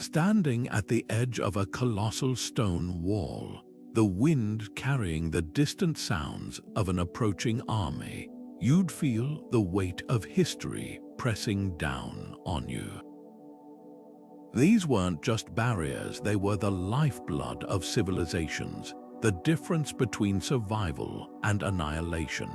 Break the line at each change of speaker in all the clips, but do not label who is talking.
Standing at the edge of a colossal stone wall, the wind carrying the distant sounds of an approaching army, you'd feel the weight of history pressing down on you. These weren't just barriers, they were the lifeblood of civilizations, the difference between survival and annihilation.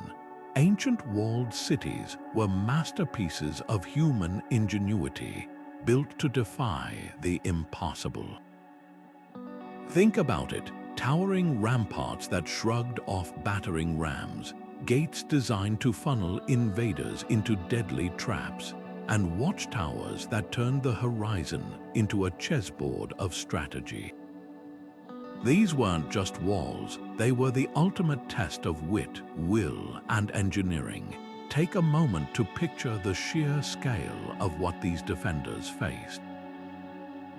Ancient walled cities were masterpieces of human ingenuity, built to defy the impossible. Think about it, towering ramparts that shrugged off battering rams, gates designed to funnel invaders into deadly traps, and watchtowers that turned the horizon into a chessboard of strategy. These weren't just walls, they were the ultimate test of wit, will, and engineering. Take a moment to picture the sheer scale of what these defenders faced.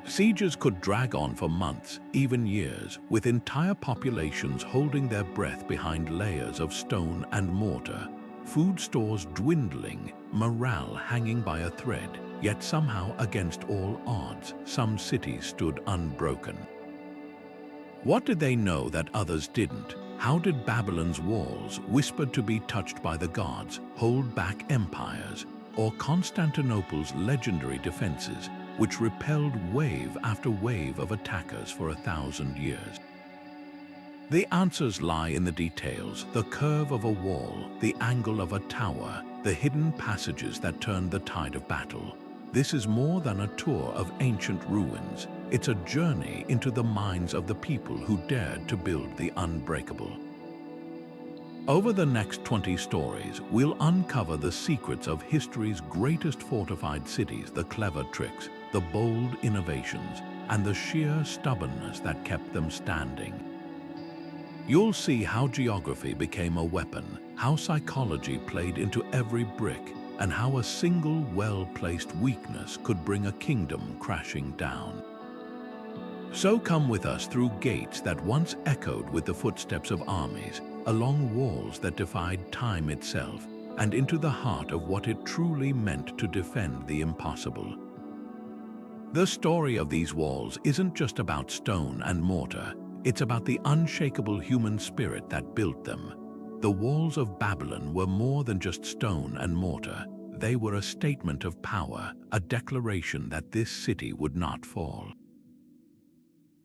Sieges could drag on for months, even years, with entire populations holding their breath behind layers of stone and mortar, food stores dwindling, morale hanging by a thread, yet somehow against all odds, some cities stood unbroken. What did they know that others didn't? How did Babylon's walls, whispered to be touched by the gods, hold back empires? Or Constantinople's legendary defenses, which repelled wave after wave of attackers for 1,000 years? The answers lie in the details, the curve of a wall, the angle of a tower, the hidden passages that turned the tide of battle. This is more than a tour of ancient ruins. It's a journey into the minds of the people who dared to build the unbreakable. Over the next 20 stories, we'll uncover the secrets of history's greatest fortified cities, the clever tricks, the bold innovations, and the sheer stubbornness that kept them standing. You'll see how geography became a weapon, how psychology played into every brick, and how a single well-placed weakness could bring a kingdom crashing down. So come with us through gates that once echoed with the footsteps of armies, along walls that defied time itself, and into the heart of what it truly meant to defend the impossible. The story of these walls isn't just about stone and mortar, it's about the unshakable human spirit that built them. The walls of Babylon were more than just stone and mortar. They were a statement of power, a declaration that this city would not fall.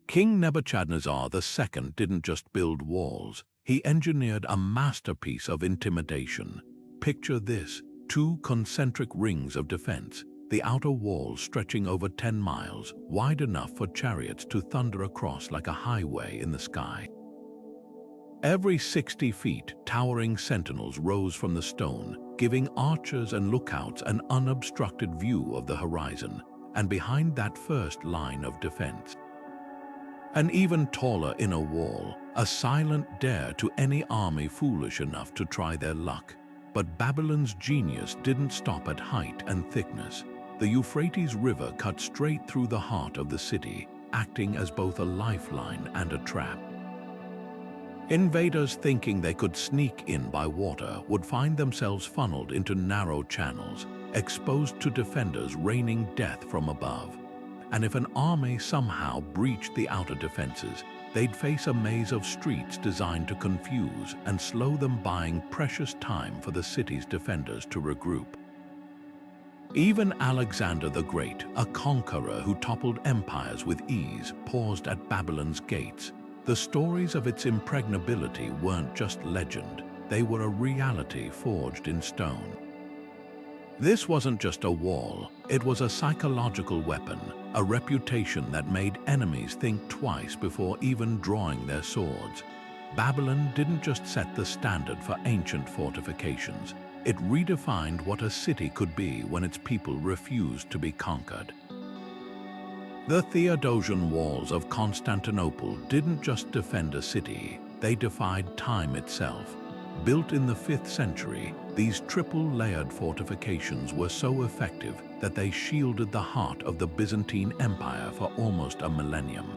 King Nebuchadnezzar II didn't just build walls, he engineered a masterpiece of intimidation. Picture this, 2 concentric rings of defense, the outer walls stretching over 10 miles, wide enough for chariots to thunder across like a highway in the sky. Every 60 feet, towering sentinels rose from the stone, giving archers and lookouts an unobstructed view of the horizon, and behind that first line of defense. An even taller inner wall, a silent dare to any army foolish enough to try their luck. But Babylon's genius didn't stop at height and thickness. The Euphrates River cut straight through the heart of the city, acting as both a lifeline and a trap. Invaders thinking they could sneak in by water would find themselves funneled into narrow channels, exposed to defenders raining death from above. And if an army somehow breached the outer defenses, they'd face a maze of streets designed to confuse and slow them, buying precious time for the city's defenders to regroup. Even Alexander the Great, a conqueror who toppled empires with ease, paused at Babylon's gates. The stories of its impregnability weren't just legend, they were a reality forged in stone. This wasn't just a wall, it was a psychological weapon, a reputation that made enemies think twice before even drawing their swords. Babylon didn't just set the standard for ancient fortifications, it redefined what a city could be when its people refused to be conquered. The Theodosian walls of Constantinople didn't just defend a city, they defied time itself. Built in the 5th century, these triple-layered fortifications were so effective that they shielded the heart of the Byzantine Empire for almost a millennium.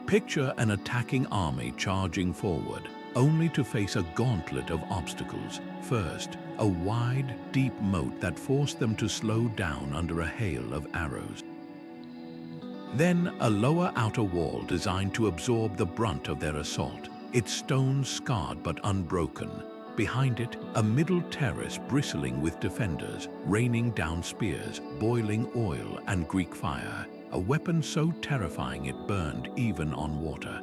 Picture an attacking army charging forward, only to face a gauntlet of obstacles. First, a wide, deep moat that forced them to slow down under a hail of arrows. Then a lower outer wall designed to absorb the brunt of their assault, its stones scarred but unbroken. Behind it, a middle terrace bristling with defenders, raining down spears, boiling oil and Greek fire, a weapon so terrifying it burned even on water.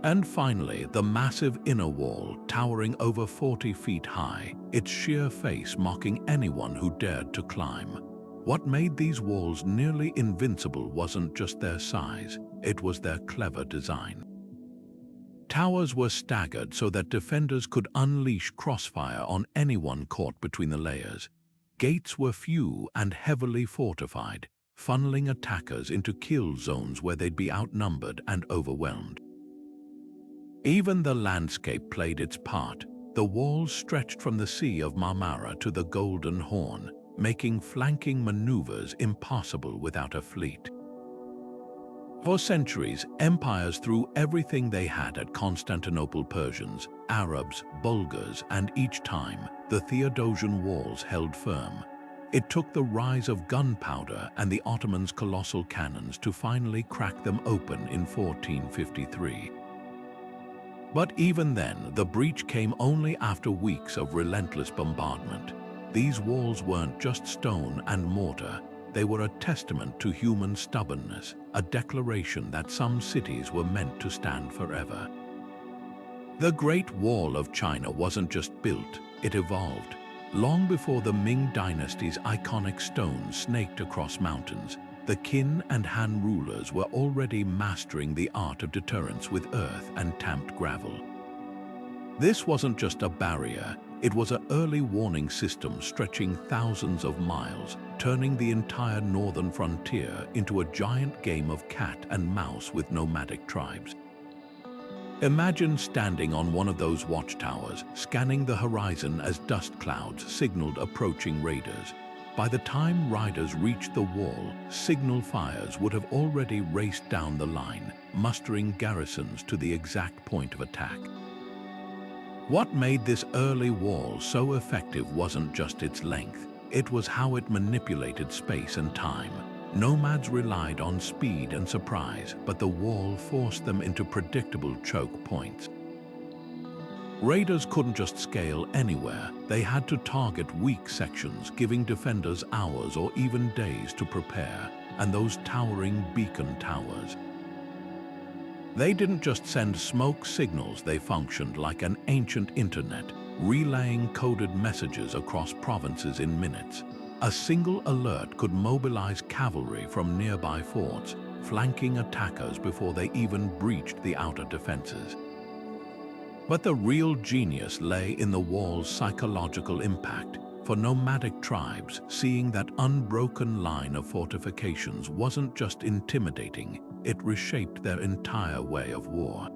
And finally, the massive inner wall, towering over 40 feet high, its sheer face mocking anyone who dared to climb. What made these walls nearly invincible wasn't just their size, it was their clever design. Towers were staggered so that defenders could unleash crossfire on anyone caught between the layers. Gates were few and heavily fortified, funneling attackers into kill zones where they'd be outnumbered and overwhelmed. Even the landscape played its part. The walls stretched from the Sea of Marmara to the Golden Horn, making flanking maneuvers impossible without a fleet. For centuries, empires threw everything they had at Constantinople. Persians, Arabs, Bulgars, and each time, the Theodosian walls held firm. It took the rise of gunpowder and the Ottomans' colossal cannons to finally crack them open in 1453. But even then, the breach came only after weeks of relentless bombardment. These walls weren't just stone and mortar. They were a testament to human stubbornness, a declaration that some cities were meant to stand forever. The Great Wall of China wasn't just built, it evolved. Long before the Ming dynasty's iconic stones snaked across mountains, the Qin and Han rulers were already mastering the art of deterrence with earth and tamped gravel. This wasn't just a barrier, it was an early warning system stretching thousands of miles, turning the entire northern frontier into a giant game of cat and mouse with nomadic tribes. Imagine standing on one of those watchtowers, scanning the horizon as dust clouds signaled approaching raiders. By the time riders reached the wall, signal fires would have already raced down the line, mustering garrisons to the exact point of attack. What made this early wall so effective wasn't just its length, it was how it manipulated space and time. Nomads relied on speed and surprise, but the wall forced them into predictable choke points. Raiders couldn't just scale anywhere, they had to target weak sections, giving defenders hours or even days to prepare, and those towering beacon towers. They didn't just send smoke signals, they functioned like an ancient internet, relaying coded messages across provinces in minutes. A single alert could mobilize cavalry from nearby forts, flanking attackers before they even breached the outer defenses. But the real genius lay in the wall's psychological impact. For nomadic tribes, seeing that unbroken line of fortifications wasn't just intimidating, it reshaped their entire way of war.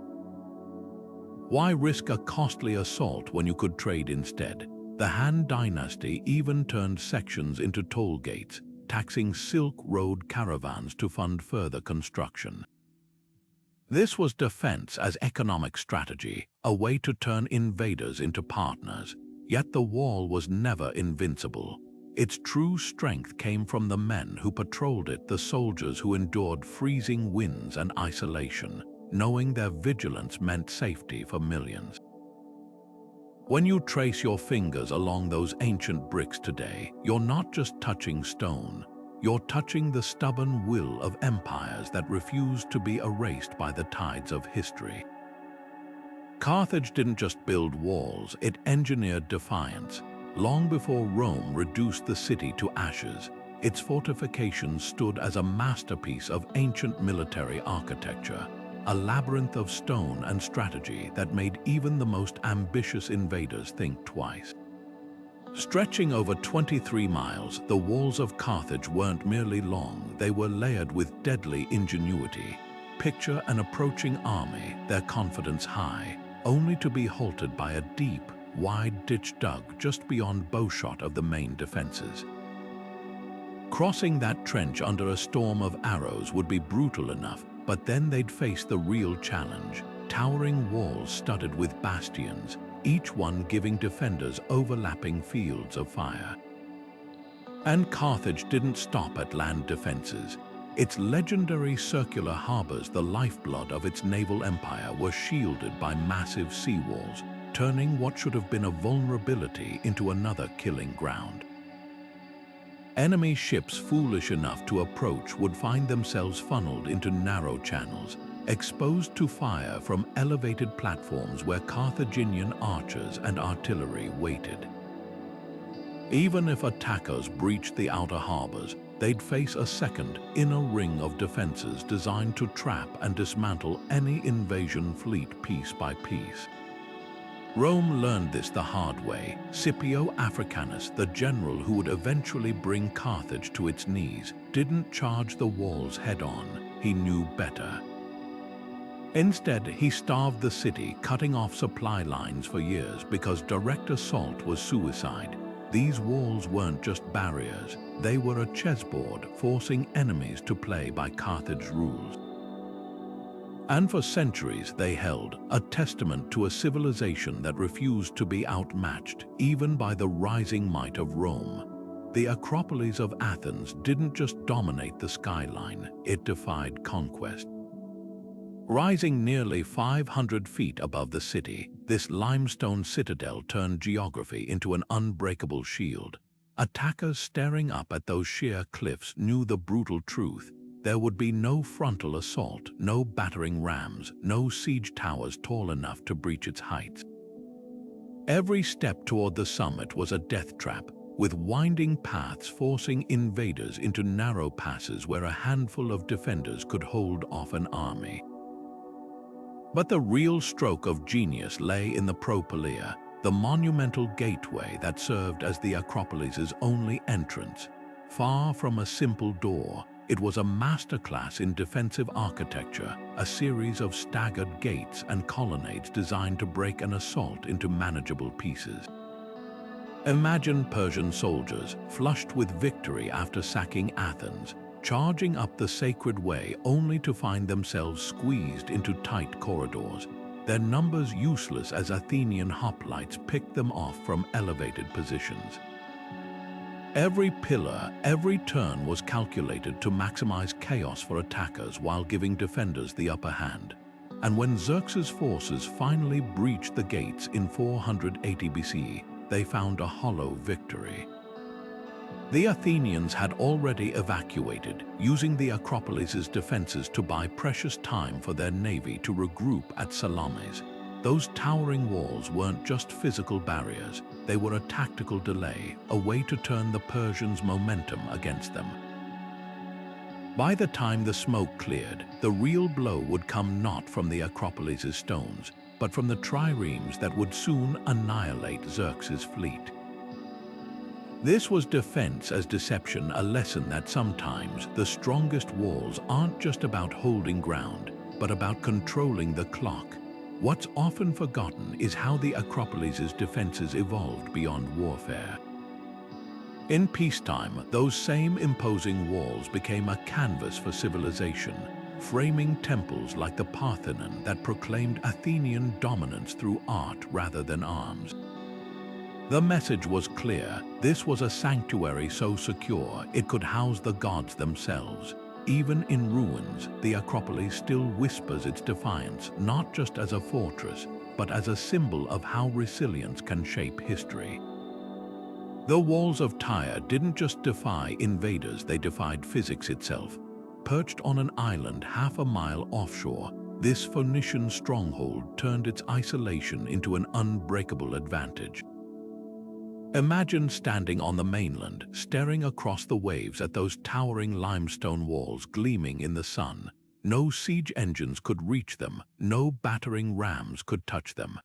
Why risk a costly assault when you could trade instead? The Han dynasty even turned sections into toll gates, taxing Silk Road caravans to fund further construction. This was defense as economic strategy, a way to turn invaders into partners. Yet the wall was never invincible. Its true strength came from the men who patrolled it, the soldiers who endured freezing winds and isolation, knowing their vigilance meant safety for millions. When you trace your fingers along those ancient bricks today, you're not just touching stone. You're touching the stubborn will of empires that refused to be erased by the tides of history. Carthage didn't just build walls, it engineered defiance. Long before Rome reduced the city to ashes, its fortifications stood as a masterpiece of ancient military architecture, a labyrinth of stone and strategy that made even the most ambitious invaders think twice. Stretching over 23 miles, the walls of Carthage weren't merely long, they were layered with deadly ingenuity. Picture an approaching army, their confidence high, only to be halted by a deep, wide ditch dug just beyond bowshot of the main defenses. Crossing that trench under a storm of arrows would be brutal enough, but then they'd face the real challenge, towering walls studded with bastions, each one giving defenders overlapping fields of fire. And Carthage didn't stop at land defenses. Its legendary circular harbors, the lifeblood of its naval empire, were shielded by massive seawalls, turning what should have been a vulnerability into another killing ground. Enemy ships foolish enough to approach would find themselves funneled into narrow channels, exposed to fire from elevated platforms where Carthaginian archers and artillery waited. Even if attackers breached the outer harbors, they'd face a second, inner ring of defenses designed to trap and dismantle any invasion fleet piece by piece. Rome learned this the hard way. Scipio Africanus, the general who would eventually bring Carthage to its knees, didn't charge the walls head-on. He knew better. Instead, he starved the city, cutting off supply lines for years because direct assault was suicide. These walls weren't just barriers, they were a chessboard forcing enemies to play by Carthage rules. And for centuries they held, a testament to a civilization that refused to be outmatched, even by the rising might of Rome. The Acropolis of Athens didn't just dominate the skyline, it defied conquest. Rising nearly 500 feet above the city, this limestone citadel turned geography into an unbreakable shield. Attackers staring up at those sheer cliffs knew the brutal truth. There would be no frontal assault, no battering rams, no siege towers tall enough to breach its heights. Every step toward the summit was a death trap, with winding paths forcing invaders into narrow passes where a handful of defenders could hold off an army. But the real stroke of genius lay in the Propylaea, the monumental gateway that served as the Acropolis's only entrance. Far from a simple door, it was a masterclass in defensive architecture, a series of staggered gates and colonnades designed to break an assault into manageable pieces. Imagine Persian soldiers, flushed with victory after sacking Athens, charging up the sacred way only to find themselves squeezed into tight corridors, their numbers useless as Athenian hoplites picked them off from elevated positions. Every pillar, every turn was calculated to maximize chaos for attackers while giving defenders the upper hand. And when Xerxes' forces finally breached the gates in 480 BCE, they found a hollow victory. The Athenians had already evacuated, using the Acropolis's defenses to buy precious time for their navy to regroup at Salamis. Those towering walls weren't just physical barriers, they were a tactical delay, a way to turn the Persians' momentum against them. By the time the smoke cleared, the real blow would come not from the Acropolis's stones, but from the triremes that would soon annihilate Xerxes' fleet. This was defense as deception, a lesson that sometimes the strongest walls aren't just about holding ground, but about controlling the clock. What's often forgotten is how the Acropolis's defenses evolved beyond warfare. In peacetime, those same imposing walls became a canvas for civilization, framing temples like the Parthenon that proclaimed Athenian dominance through art rather than arms. The message was clear. This was a sanctuary so secure it could house the gods themselves. Even in ruins, the Acropolis still whispers its defiance, not just as a fortress, but as a symbol of how resilience can shape history. The Walls of Tyre didn't just defy invaders, they defied physics itself. Perched on an island half a mile offshore, this Phoenician stronghold turned its isolation into an unbreakable advantage. Imagine standing on the mainland, staring across the waves at those towering limestone walls gleaming in the sun. No siege engines could reach them, no battering rams could touch them.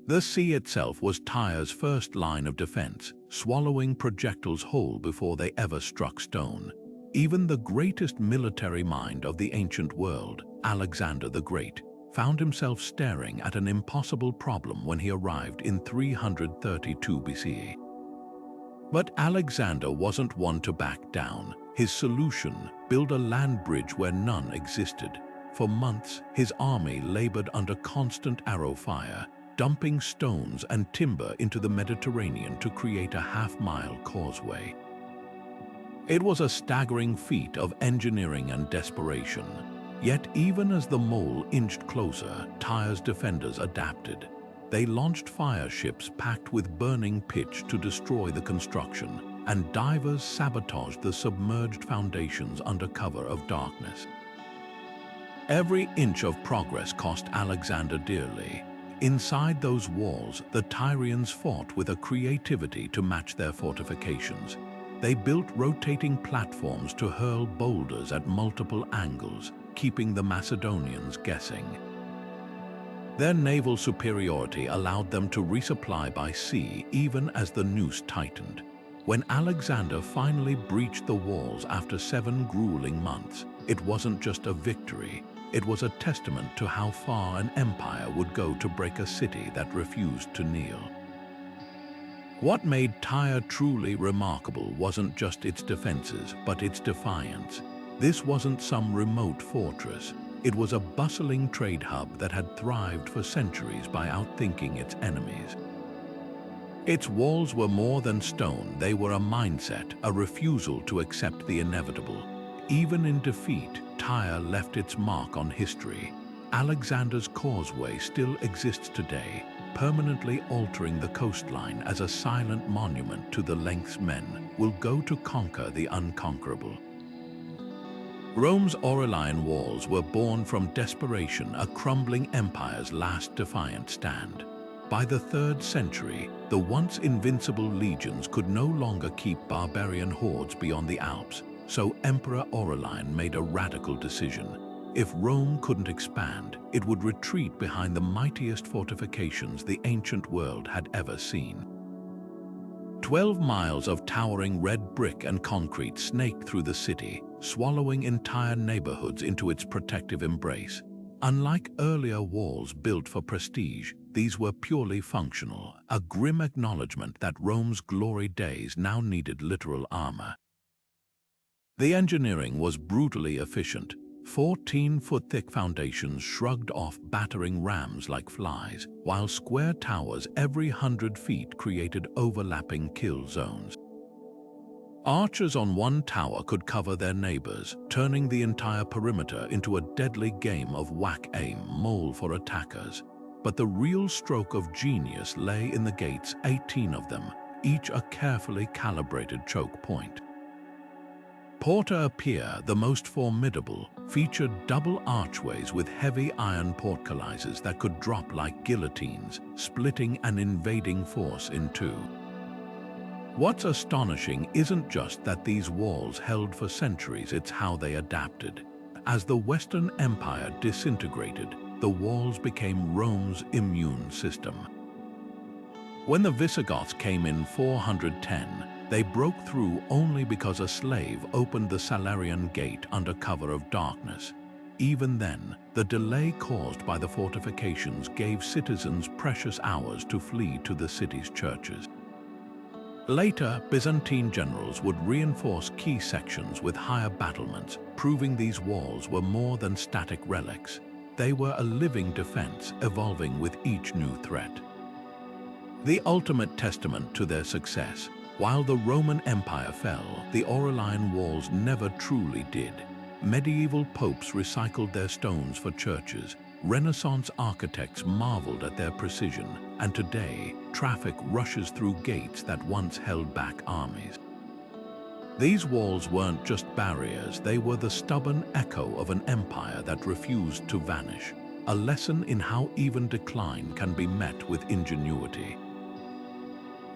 The sea itself was Tyre's first line of defense, swallowing projectiles whole before they ever struck stone. Even the greatest military mind of the ancient world, Alexander the Great, found himself staring at an impossible problem when he arrived in 332 BCE. But Alexander wasn't one to back down. His solution: build a land bridge where none existed. For months, his army labored under constant arrow fire, dumping stones and timber into the Mediterranean to create a half-mile causeway. It was a staggering feat of engineering and desperation. Yet even as the mole inched closer, Tyre's defenders adapted. They launched fire ships packed with burning pitch to destroy the construction, and divers sabotaged the submerged foundations under cover of darkness. Every inch of progress cost Alexander dearly. Inside those walls, the Tyrians fought with a creativity to match their fortifications. They built rotating platforms to hurl boulders at multiple angles, keeping the Macedonians guessing. Their naval superiority allowed them to resupply by sea even as the noose tightened. When Alexander finally breached the walls after 7 grueling months, it wasn't just a victory, it was a testament to how far an empire would go to break a city that refused to kneel. What made Tyre truly remarkable wasn't just its defenses, but its defiance. This wasn't some remote fortress. It was a bustling trade hub that had thrived for centuries by outthinking its enemies. Its walls were more than stone, they were a mindset, a refusal to accept the inevitable. Even in defeat, Tyre left its mark on history. Alexander's causeway still exists today, permanently altering the coastline as a silent monument to the lengths men will go to conquer the unconquerable. Rome's Aurelian walls were born from desperation, a crumbling empire's last defiant stand. By the 3rd century, the once invincible legions could no longer keep barbarian hordes beyond the Alps, so Emperor Aurelian made a radical decision. If Rome couldn't expand, it would retreat behind the mightiest fortifications the ancient world had ever seen. 12 miles of towering red brick and concrete snaked through the city, swallowing entire neighborhoods into its protective embrace. Unlike earlier walls built for prestige, these were purely functional, a grim acknowledgement that Rome's glory days now needed literal armor. The engineering was brutally efficient. 14-foot-thick foundations shrugged off battering rams like flies, while square towers every 100 feet created overlapping kill zones. Archers on one tower could cover their neighbors, turning the entire perimeter into a deadly game of whack-aim-mole for attackers. But the real stroke of genius lay in the gates, 18 of them, each a carefully calibrated choke point. Porta Pia, the most formidable, featured double archways with heavy iron portcullises that could drop like guillotines, splitting an invading force in two. What's astonishing isn't just that these walls held for centuries, it's how they adapted. As the Western Empire disintegrated, the walls became Rome's immune system. When the Visigoths came in 410, they broke through only because a slave opened the Salarian gate under cover of darkness. Even then, the delay caused by the fortifications gave citizens precious hours to flee to the city's churches. Later, Byzantine generals would reinforce key sections with higher battlements, proving these walls were more than static relics. They were a living defense, evolving with each new threat. The ultimate testament to their success. While the Roman Empire fell, the Aurelian walls never truly did. Medieval popes recycled their stones for churches, Renaissance architects marveled at their precision, and today, traffic rushes through gates that once held back armies. These walls weren't just barriers, they were the stubborn echo of an empire that refused to vanish, a lesson in how even decline can be met with ingenuity.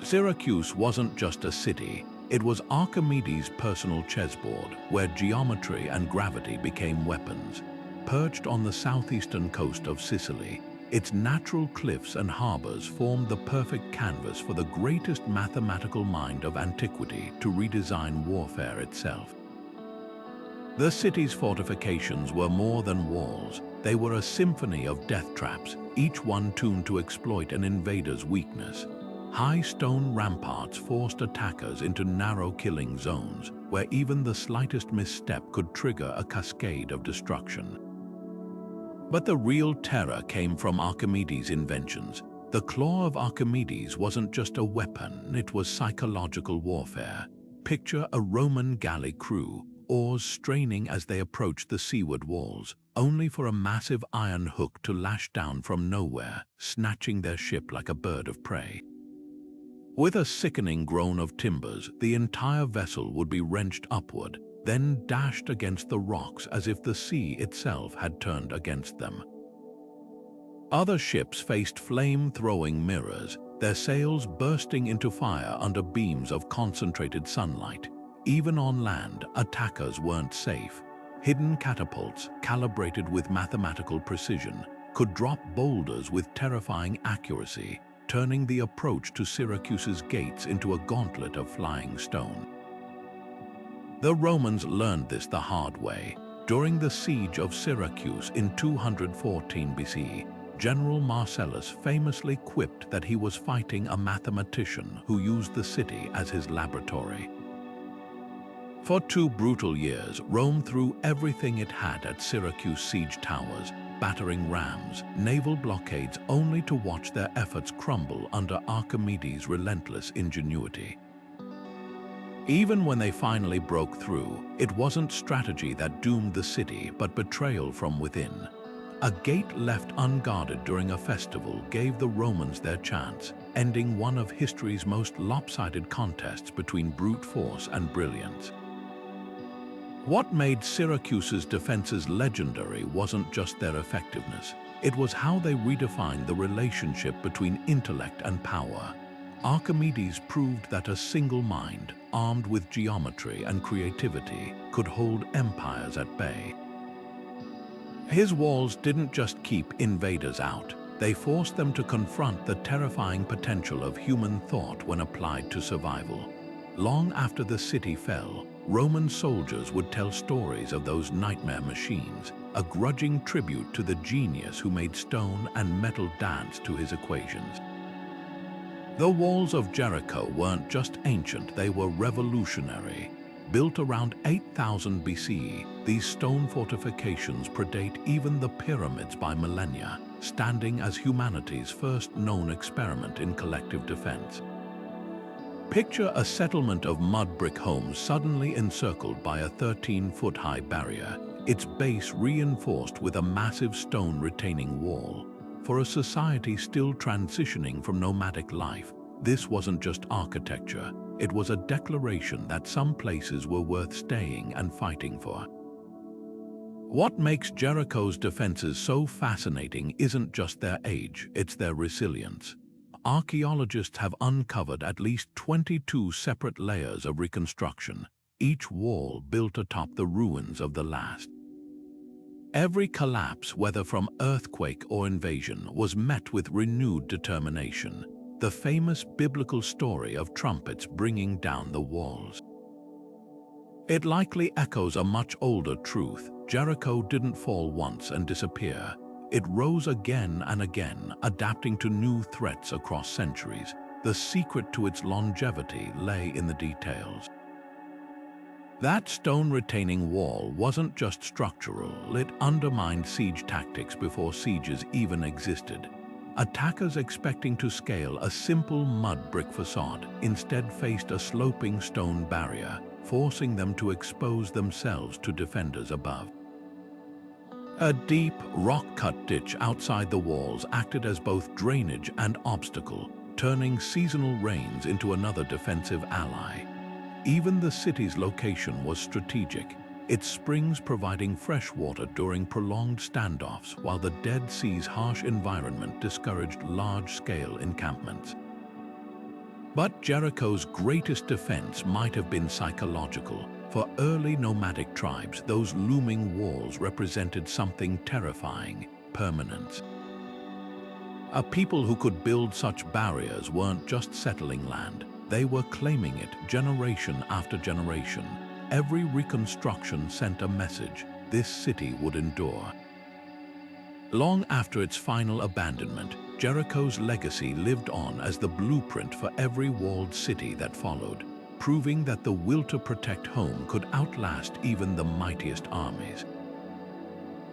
Syracuse wasn't just a city, it was Archimedes' personal chessboard, where geometry and gravity became weapons. Perched on the southeastern coast of Sicily, its natural cliffs and harbors formed the perfect canvas for the greatest mathematical mind of antiquity to redesign warfare itself. The city's fortifications were more than walls, they were a symphony of death traps, each one tuned to exploit an invader's weakness. High stone ramparts forced attackers into narrow killing zones, where even the slightest misstep could trigger a cascade of destruction. But the real terror came from Archimedes' inventions. The claw of Archimedes wasn't just a weapon, it was psychological warfare. Picture a Roman galley crew, oars straining as they approach the seaward walls, only for a massive iron hook to lash down from nowhere, snatching their ship like a bird of prey. With a sickening groan of timbers, the entire vessel would be wrenched upward, then dashed against the rocks as if the sea itself had turned against them. Other ships faced flame-throwing mirrors, their sails bursting into fire under beams of concentrated sunlight. Even on land, attackers weren't safe. Hidden catapults, calibrated with mathematical precision, could drop boulders with terrifying accuracy, turning the approach to Syracuse's gates into a gauntlet of flying stone. The Romans learned this the hard way. During the siege of Syracuse in 214 BC, General Marcellus famously quipped that he was fighting a mathematician who used the city as his laboratory. For 2 brutal years, Rome threw everything it had at Syracuse siege towers, battering rams, naval blockades, only to watch their efforts crumble under Archimedes' relentless ingenuity. Even when they finally broke through, it wasn't strategy that doomed the city, but betrayal from within. A gate left unguarded during a festival gave the Romans their chance, ending one of history's most lopsided contests between brute force and brilliance. What made Syracuse's defenses legendary wasn't just their effectiveness. It was how they redefined the relationship between intellect and power. Archimedes proved that a single mind, armed with geometry and creativity, could hold empires at bay. His walls didn't just keep invaders out, they forced them to confront the terrifying potential of human thought when applied to survival. Long after the city fell, Roman soldiers would tell stories of those nightmare machines, a grudging tribute to the genius who made stone and metal dance to his equations. The walls of Jericho weren't just ancient, they were revolutionary. Built around 8000 BC, these stone fortifications predate even the pyramids by millennia, standing as humanity's first known experiment in collective defense. Picture a settlement of mud brick homes suddenly encircled by a 13-foot-high barrier, its base reinforced with a massive stone retaining wall. For a society still transitioning from nomadic life, this wasn't just architecture, it was a declaration that some places were worth staying and fighting for. What makes Jericho's defenses so fascinating isn't just their age, it's their resilience. Archaeologists have uncovered at least 22 separate layers of reconstruction, each wall built atop the ruins of the last. Every collapse, whether from earthquake or invasion, was met with renewed determination. The famous biblical story of trumpets bringing down the walls. It likely echoes a much older truth. Jericho didn't fall once and disappear. It rose again and again, adapting to new threats across centuries. The secret to its longevity lay in the details. That stone-retaining wall wasn't just structural, it undermined siege tactics before sieges even existed. Attackers expecting to scale a simple mud brick facade instead faced a sloping stone barrier, forcing them to expose themselves to defenders above. A deep, rock-cut ditch outside the walls acted as both drainage and obstacle, turning seasonal rains into another defensive ally. Even the city's location was strategic, its springs providing fresh water during prolonged standoffs, while the Dead Sea's harsh environment discouraged large-scale encampments. But Jericho's greatest defense might have been psychological. For early nomadic tribes, those looming walls represented something terrifying: permanence. A people who could build such barriers weren't just settling land, they were claiming it generation after generation. Every reconstruction sent a message: this city would endure. Long after its final abandonment, Jericho's legacy lived on as the blueprint for every walled city that followed, proving that the will to protect home could outlast even the mightiest armies.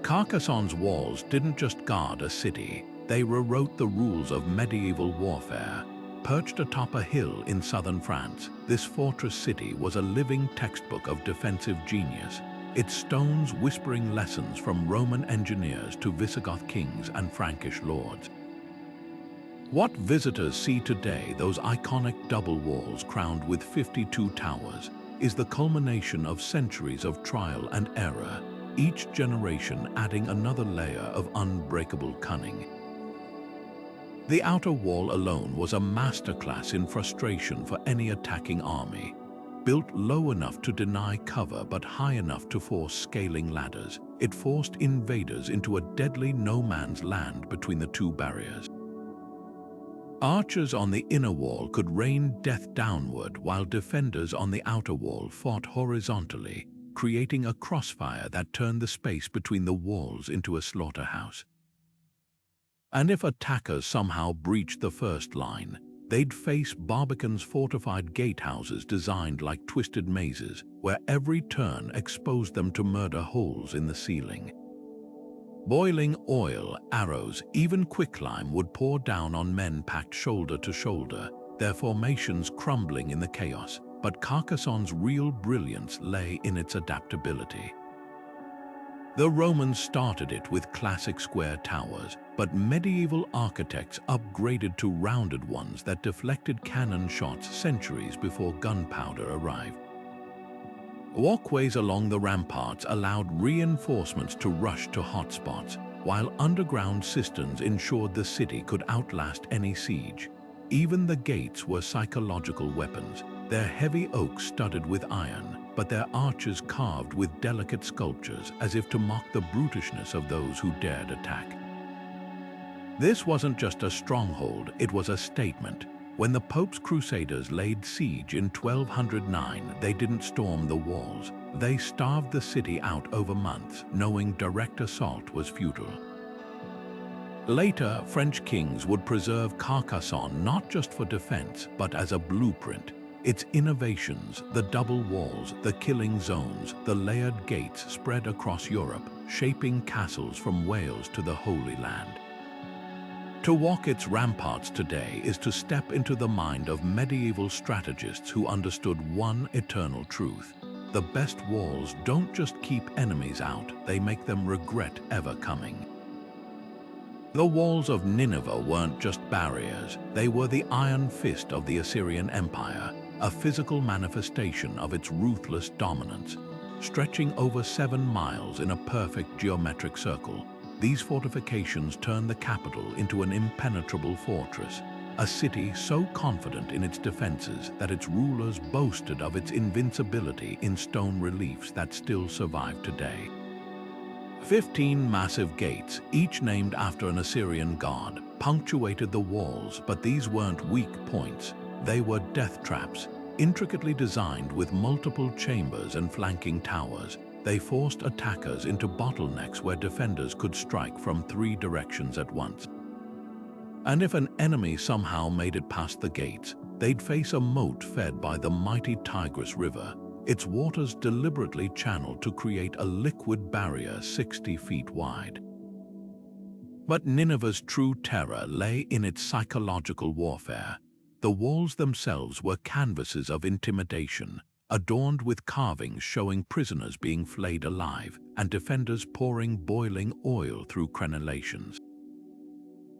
Carcassonne's walls didn't just guard a city, they rewrote the rules of medieval warfare. Perched atop a hill in southern France, this fortress city was a living textbook of defensive genius, its stones whispering lessons from Roman engineers to Visigoth kings and Frankish lords. What visitors see today, those iconic double walls crowned with 52 towers, is the culmination of centuries of trial and error, each generation adding another layer of unbreakable cunning. The outer wall alone was a masterclass in frustration for any attacking army. Built low enough to deny cover but high enough to force scaling ladders, it forced invaders into a deadly no-man's land between the two barriers. Archers on the inner wall could rain death downward while defenders on the outer wall fought horizontally, creating a crossfire that turned the space between the walls into a slaughterhouse. And if attackers somehow breached the first line, they'd face Barbican's fortified gatehouses designed like twisted mazes, where every turn exposed them to murder holes in the ceiling. Boiling oil, arrows, even quicklime would pour down on men packed shoulder to shoulder, their formations crumbling in the chaos, but Carcassonne's real brilliance lay in its adaptability. The Romans started it with classic square towers, but medieval architects upgraded to rounded ones that deflected cannon shots centuries before gunpowder arrived. Walkways along the ramparts allowed reinforcements to rush to hotspots, while underground cisterns ensured the city could outlast any siege. Even the gates were psychological weapons, their heavy oak studded with iron, but their arches carved with delicate sculptures as if to mock the brutishness of those who dared attack. This wasn't just a stronghold, it was a statement. When the Pope's Crusaders laid siege in 1209, they didn't storm the walls. They starved the city out over months, knowing direct assault was futile. Later, French kings would preserve Carcassonne not just for defense, but as a blueprint. Its innovations, the double walls, the killing zones, the layered gates spread across Europe, shaping castles from Wales to the Holy Land. To walk its ramparts today is to step into the mind of medieval strategists who understood one eternal truth. The best walls don't just keep enemies out, they make them regret ever coming. The walls of Nineveh weren't just barriers, they were the iron fist of the Assyrian Empire, a physical manifestation of its ruthless dominance. Stretching over 7 miles in a perfect geometric circle, these fortifications turned the capital into an impenetrable fortress, a city so confident in its defenses that its rulers boasted of its invincibility in stone reliefs that still survive today. 15 massive gates, each named after an Assyrian god, punctuated the walls, but these weren't weak points. They were death traps, intricately designed with multiple chambers and flanking towers. They forced attackers into bottlenecks where defenders could strike from 3 directions at once. And if an enemy somehow made it past the gates, they'd face a moat fed by the mighty Tigris River, its waters deliberately channeled to create a liquid barrier 60 feet wide. But Nineveh's true terror lay in its psychological warfare. The walls themselves were canvases of intimidation, adorned with carvings showing prisoners being flayed alive and defenders pouring boiling oil through crenellations.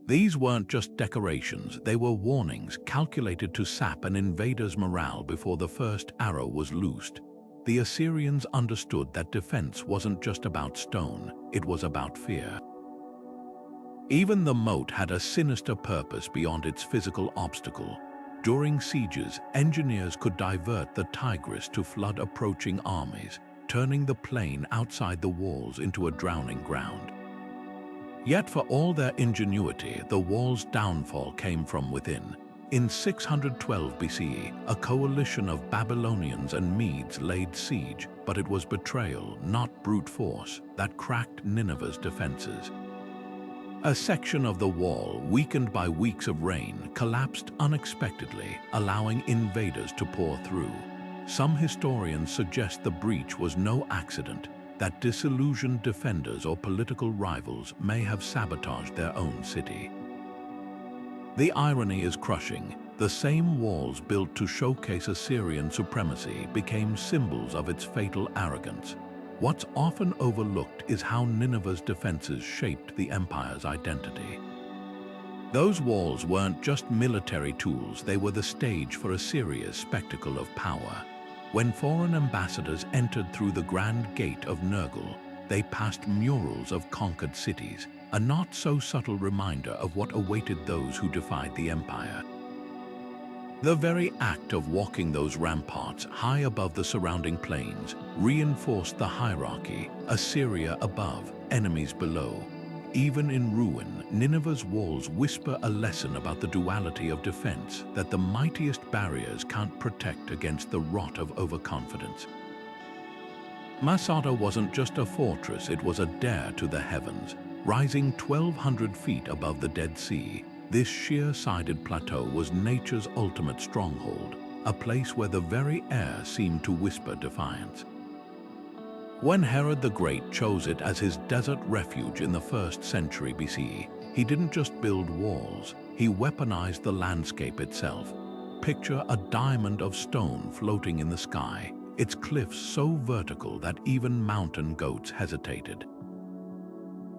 These weren't just decorations, they were warnings calculated to sap an invader's morale before the first arrow was loosed. The Assyrians understood that defense wasn't just about stone, it was about fear. Even the moat had a sinister purpose beyond its physical obstacle. During sieges, engineers could divert the Tigris to flood approaching armies, turning the plain outside the walls into a drowning ground. Yet for all their ingenuity, the wall's downfall came from within. In 612 BCE, a coalition of Babylonians and Medes laid siege, but it was betrayal, not brute force, that cracked Nineveh's defenses. A section of the wall, weakened by weeks of rain, collapsed unexpectedly, allowing invaders to pour through. Some historians suggest the breach was no accident, that disillusioned defenders or political rivals may have sabotaged their own city. The irony is crushing. The same walls built to showcase Assyrian supremacy became symbols of its fatal arrogance. What's often overlooked is how Nineveh's defenses shaped the empire's identity. Those walls weren't just military tools, they were the stage for Assyria's spectacle of power. When foreign ambassadors entered through the Grand Gate of Nergal, they passed murals of conquered cities, a not-so-subtle reminder of what awaited those who defied the empire. The very act of walking those ramparts high above the surrounding plains reinforced the hierarchy: Assyria above, enemies below. Even in ruin, Nineveh's walls whisper a lesson about the duality of defense, that the mightiest barriers can't protect against the rot of overconfidence. Masada wasn't just a fortress, it was a dare to the heavens. Rising 1,200 feet above the Dead Sea, this sheer-sided plateau was nature's ultimate stronghold, a place where the very air seemed to whisper defiance. When Herod the Great chose it as his desert refuge in the 1st century BC, he didn't just build walls, he weaponized the landscape itself. Picture a diamond of stone floating in the sky, its cliffs so vertical that even mountain goats hesitated.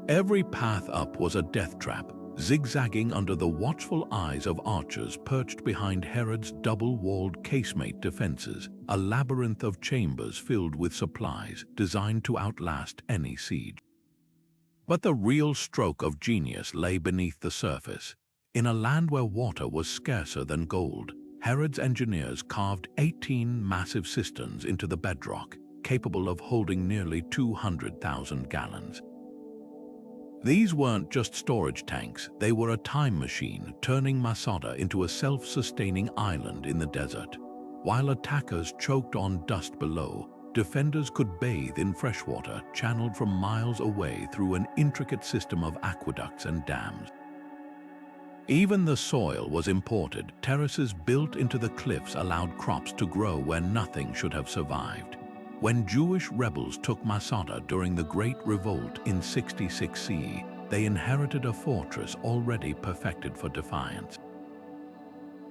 Every path up was a death trap, zigzagging under the watchful eyes of archers perched behind Herod's double-walled casemate defenses, a labyrinth of chambers filled with supplies designed to outlast any siege. But the real stroke of genius lay beneath the surface. In a land where water was scarcer than gold, Herod's engineers carved 18 massive cisterns into the bedrock, capable of holding nearly 200,000 gallons. These weren't just storage tanks, they were a time machine, turning Masada into a self-sustaining island in the desert. While attackers choked on dust below, defenders could bathe in fresh water channeled from miles away through an intricate system of aqueducts and dams. Even the soil was imported. Terraces built into the cliffs allowed crops to grow where nothing should have survived. When Jewish rebels took Masada during the Great Revolt in 66 CE, they inherited a fortress already perfected for defiance.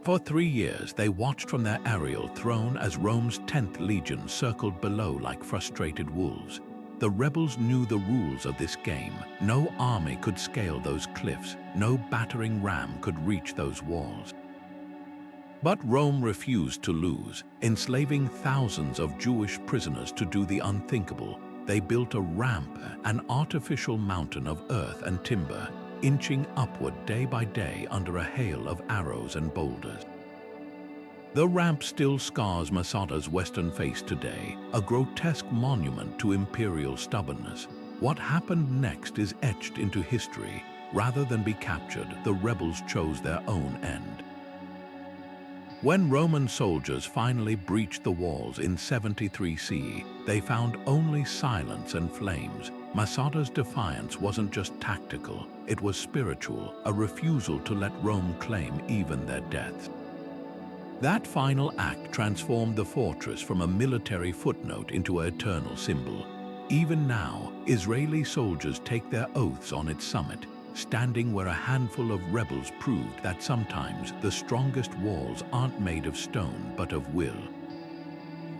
For 3 years, they watched from their aerial throne as Rome's 10th Legion circled below like frustrated wolves. The rebels knew the rules of this game. No army could scale those cliffs, no battering ram could reach those walls. But Rome refused to lose, enslaving thousands of Jewish prisoners to do the unthinkable. They built a ramp, an artificial mountain of earth and timber, inching upward day by day under a hail of arrows and boulders. The ramp still scars Masada's western face today, a grotesque monument to imperial stubbornness. What happened next is etched into history. Rather than be captured, the rebels chose their own end. When Roman soldiers finally breached the walls in 73 CE, they found only silence and flames. Masada's defiance wasn't just tactical, it was spiritual, a refusal to let Rome claim even their deaths. That final act transformed the fortress from a military footnote into an eternal symbol. Even now, Israeli soldiers take their oaths on its summit, standing where a handful of rebels proved that sometimes the strongest walls aren't made of stone but of will.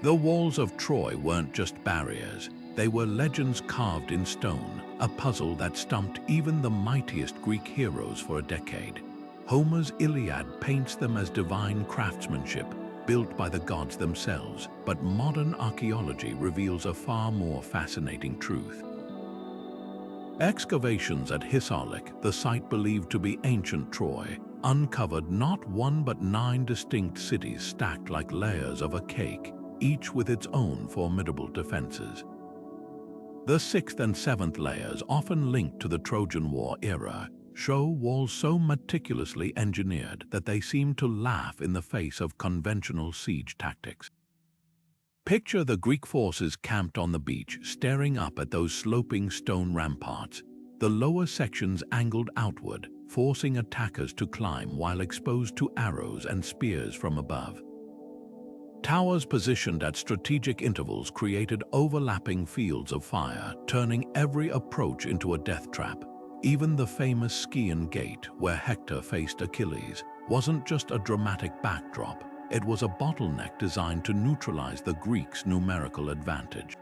The walls of Troy weren't just barriers, they were legends carved in stone, a puzzle that stumped even the mightiest Greek heroes for a decade. Homer's Iliad paints them as divine craftsmanship, built by the gods themselves, but modern archaeology reveals a far more fascinating truth. Excavations at Hisarlik, the site believed to be ancient Troy, uncovered not one but 9 distinct cities stacked like layers of a cake, each with its own formidable defenses. The 6th and 7th layers, often linked to the Trojan War era, show walls so meticulously engineered that they seem to laugh in the face of conventional siege tactics. Picture the Greek forces camped on the beach, staring up at those sloping stone ramparts, the lower sections angled outward, forcing attackers to climb while exposed to arrows and spears from above. Towers positioned at strategic intervals created overlapping fields of fire, turning every approach into a death trap. Even the famous Scaean Gate, where Hector faced Achilles, wasn't just a dramatic backdrop, it was a bottleneck designed to neutralize the Greeks' numerical advantage.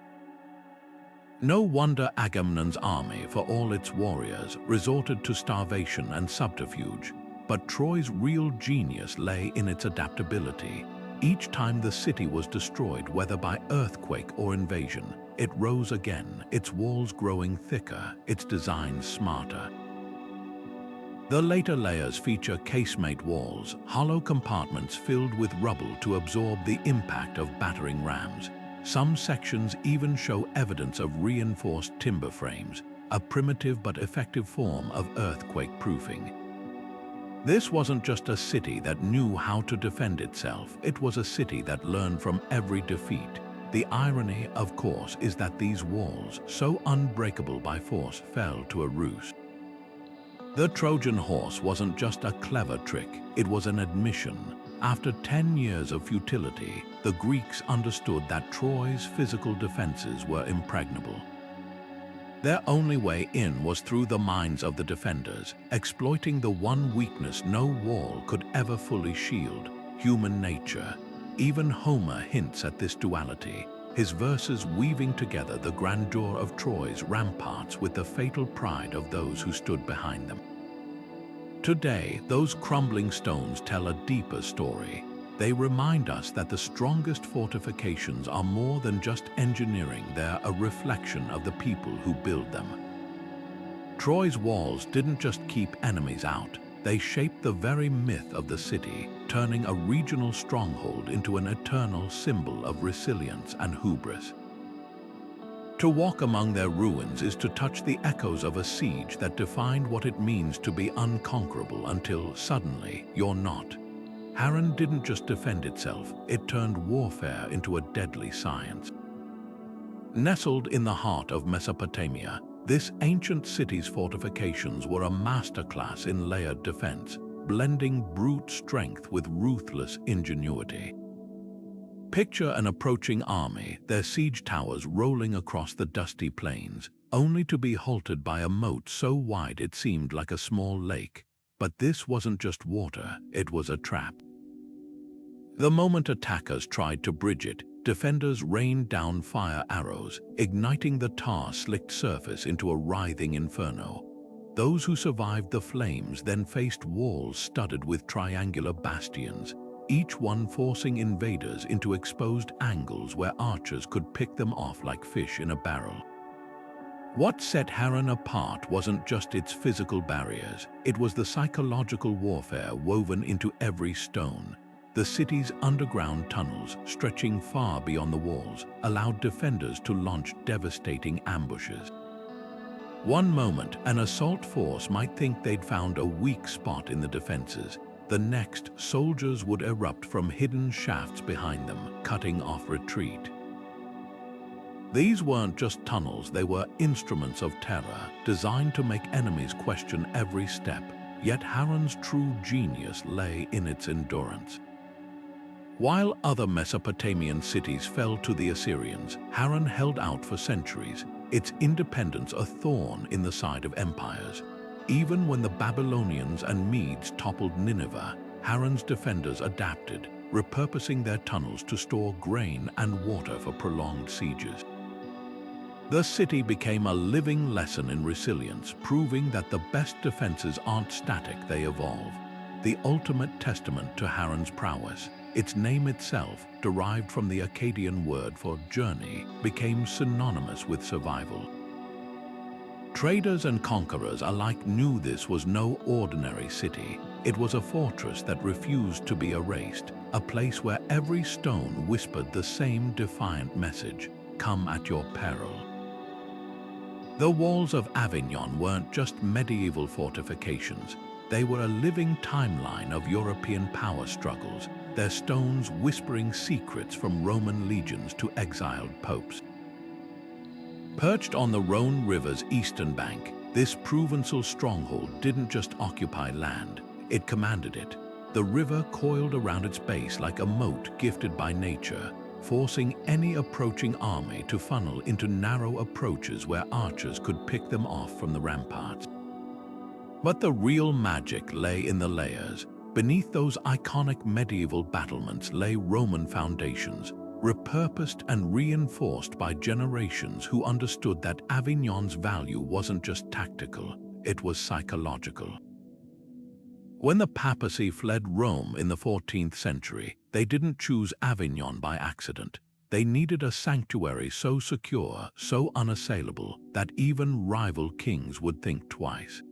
No wonder Agamemnon's army, for all its warriors, resorted to starvation and subterfuge, but Troy's real genius lay in its adaptability. Each time the city was destroyed, whether by earthquake or invasion, it rose again, its walls growing thicker, its designs smarter. The later layers feature casemate walls, hollow compartments filled with rubble to absorb the impact of battering rams. Some sections even show evidence of reinforced timber frames, a primitive but effective form of earthquake proofing. This wasn't just a city that knew how to defend itself, it was a city that learned from every defeat. The irony, of course, is that these walls, so unbreakable by force, fell to a roost. The Trojan horse wasn't just a clever trick, it was an admission. After 10 years of futility, the Greeks understood that Troy's physical defenses were impregnable. Their only way in was through the minds of the defenders, exploiting the one weakness no wall could ever fully shield: human nature. Even Homer hints at this duality, his verses weaving together the grandeur of Troy's ramparts with the fatal pride of those who stood behind them. Today, those crumbling stones tell a deeper story. They remind us that the strongest fortifications are more than just engineering, they're a reflection of the people who build them. Troy's walls didn't just keep enemies out, they shaped the very myth of the city, turning a regional stronghold into an eternal symbol of resilience and hubris. To walk among their ruins is to touch the echoes of a siege that defined what it means to be unconquerable until suddenly you're not. Haran didn't just defend itself, it turned warfare into a deadly science. Nestled in the heart of Mesopotamia, this ancient city's fortifications were a masterclass in layered defense, blending brute strength with ruthless ingenuity. Picture an approaching army, their siege towers rolling across the dusty plains, only to be halted by a moat so wide it seemed like a small lake. But this wasn't just water, it was a trap. The moment attackers tried to bridge it, defenders rained down fire arrows, igniting the tar-slicked surface into a writhing inferno. Those who survived the flames then faced walls studded with triangular bastions, each one forcing invaders into exposed angles where archers could pick them off like fish in a barrel. What set Haran apart wasn't just its physical barriers, it was the psychological warfare woven into every stone. The city's underground tunnels, stretching far beyond the walls, allowed defenders to launch devastating ambushes. One moment, an assault force might think they'd found a weak spot in the defenses. The next, soldiers would erupt from hidden shafts behind them, cutting off retreat. These weren't just tunnels, they were instruments of terror, designed to make enemies question every step. Yet Haran's true genius lay in its endurance. While other Mesopotamian cities fell to the Assyrians, Haran held out for centuries, its independence a thorn in the side of empires. Even when the Babylonians and Medes toppled Nineveh, Haran's defenders adapted, repurposing their tunnels to store grain and water for prolonged sieges. The city became a living lesson in resilience, proving that the best defenses aren't static, they evolve. The ultimate testament to Haran's prowess. Its name itself, derived from the Akkadian word for journey, became synonymous with survival. Traders and conquerors alike knew this was no ordinary city. It was a fortress that refused to be erased, a place where every stone whispered the same defiant message: come at your peril. The walls of Avignon weren't just medieval fortifications. They were a living timeline of European power struggles, their stones whispering secrets from Roman legions to exiled popes. Perched on the Rhone River's eastern bank, this Provençal stronghold didn't just occupy land, it commanded it. The river coiled around its base like a moat gifted by nature, forcing any approaching army to funnel into narrow approaches where archers could pick them off from the ramparts. But the real magic lay in the layers. Beneath those iconic medieval battlements lay Roman foundations, repurposed and reinforced by generations who understood that Avignon's value wasn't just tactical, it was psychological. When the papacy fled Rome in the 14th century, they didn't choose Avignon by accident. They needed a sanctuary so secure, so unassailable, that even rival kings would think twice.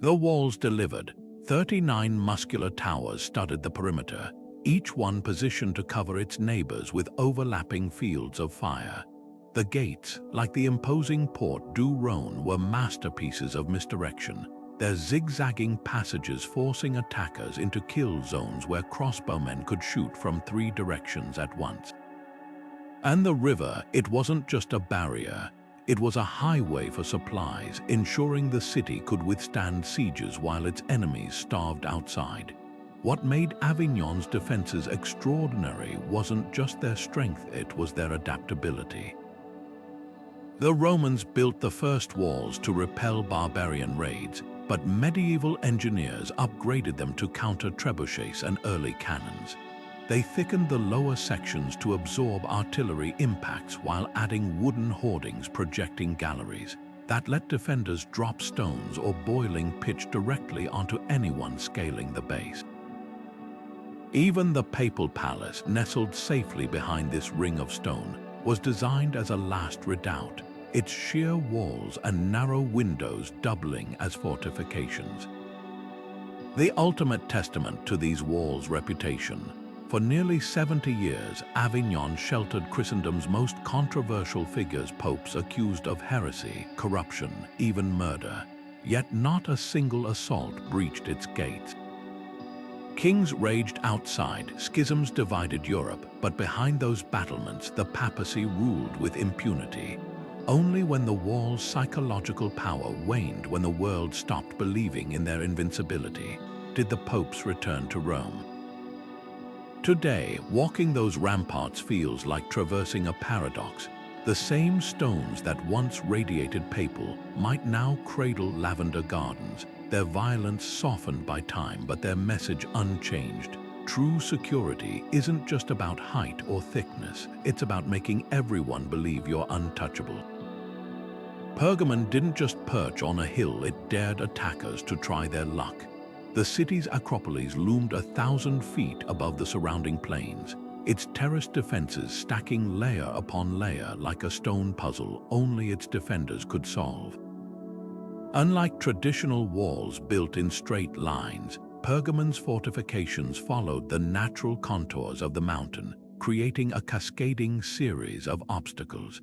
The walls delivered. 39 muscular towers studded the perimeter, each one positioned to cover its neighbors with overlapping fields of fire. The gates, like the imposing Porte du Rhône, were masterpieces of misdirection, their zigzagging passages forcing attackers into kill zones where crossbowmen could shoot from 3 directions at once. And the river, it wasn't just a barrier. It was a highway for supplies, ensuring the city could withstand sieges while its enemies starved outside. What made Avignon's defenses extraordinary wasn't just their strength, it was their adaptability. The Romans built the first walls to repel barbarian raids, but medieval engineers upgraded them to counter trebuchets and early cannons. They thickened the lower sections to absorb artillery impacts while adding wooden hoardings projecting galleries that let defenders drop stones or boiling pitch directly onto anyone scaling the base. Even the papal palace, nestled safely behind this ring of stone, was designed as a last redoubt, its sheer walls and narrow windows doubling as fortifications. The ultimate testament to these walls' reputation. For nearly 70 years, Avignon sheltered Christendom's most controversial figures, popes accused of heresy, corruption, even murder. Yet not a single assault breached its gates. Kings raged outside, schisms divided Europe, but behind those battlements the papacy ruled with impunity. Only when the walls' psychological power waned, when the world stopped believing in their invincibility, did the popes return to Rome. Today, walking those ramparts feels like traversing a paradox. The same stones that once radiated papal might now cradle lavender gardens, their violence softened by time but their message unchanged. True security isn't just about height or thickness, it's about making everyone believe you're untouchable. Pergamon didn't just perch on a hill, it dared attackers to try their luck. The city's Acropolis loomed 1,000 feet above the surrounding plains, its terraced defenses stacking layer upon layer like a stone puzzle only its defenders could solve. Unlike traditional walls built in straight lines, Pergamon's fortifications followed the natural contours of the mountain, creating a cascading series of obstacles.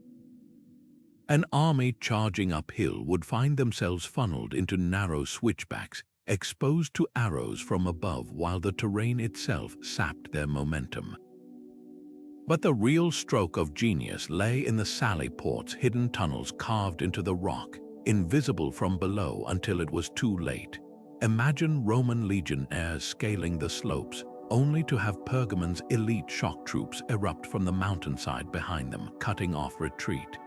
An army charging uphill would find themselves funneled into narrow switchbacks, exposed to arrows from above while the terrain itself sapped their momentum. But the real stroke of genius lay in the sally port's hidden tunnels carved into the rock, invisible from below until it was too late. Imagine Roman legionnaires scaling the slopes, only to have Pergamon's elite shock troops erupt from the mountainside behind them, cutting off retreat.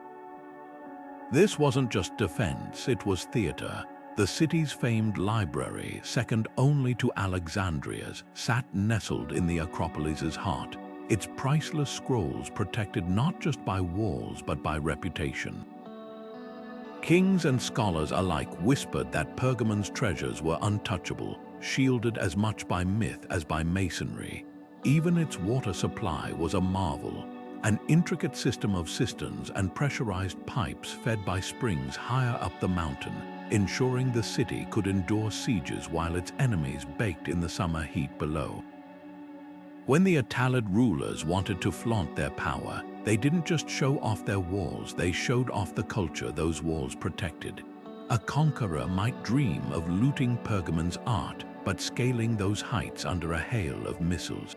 This wasn't just defense, it was theater. The city's famed library, second only to Alexandria's, sat nestled in the Acropolis's heart, its priceless scrolls protected not just by walls but by reputation. Kings and scholars alike whispered that Pergamon's treasures were untouchable, shielded as much by myth as by masonry. Even its water supply was a marvel, an intricate system of cisterns and pressurized pipes fed by springs higher up the mountain, ensuring the city could endure sieges while its enemies baked in the summer heat below. When the Attalid rulers wanted to flaunt their power, they didn't just show off their walls, they showed off the culture those walls protected. A conqueror might dream of looting Pergamon's art, but scaling those heights under a hail of missiles.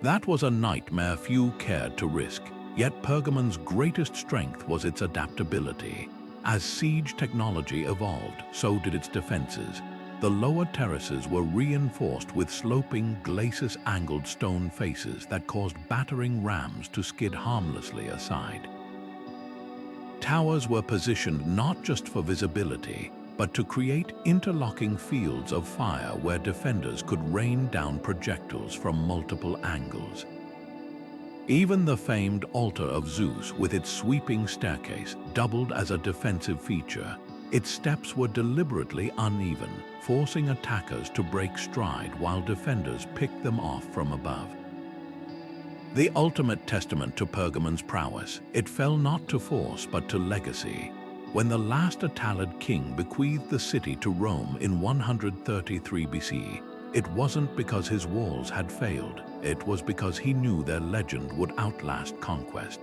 That was a nightmare few cared to risk, yet Pergamon's greatest strength was its adaptability. As siege technology evolved, so did its defenses. The lower terraces were reinforced with sloping, glacis-angled stone faces that caused battering rams to skid harmlessly aside. Towers were positioned not just for visibility, but to create interlocking fields of fire where defenders could rain down projectiles from multiple angles. Even the famed altar of Zeus, with its sweeping staircase, doubled as a defensive feature. Its steps were deliberately uneven, forcing attackers to break stride while defenders picked them off from above. The ultimate testament to Pergamon's prowess, it fell not to force but to legacy. When the last Attalid king bequeathed the city to Rome in 133 BC, it wasn't because his walls had failed, it was because he knew their legend would outlast conquest.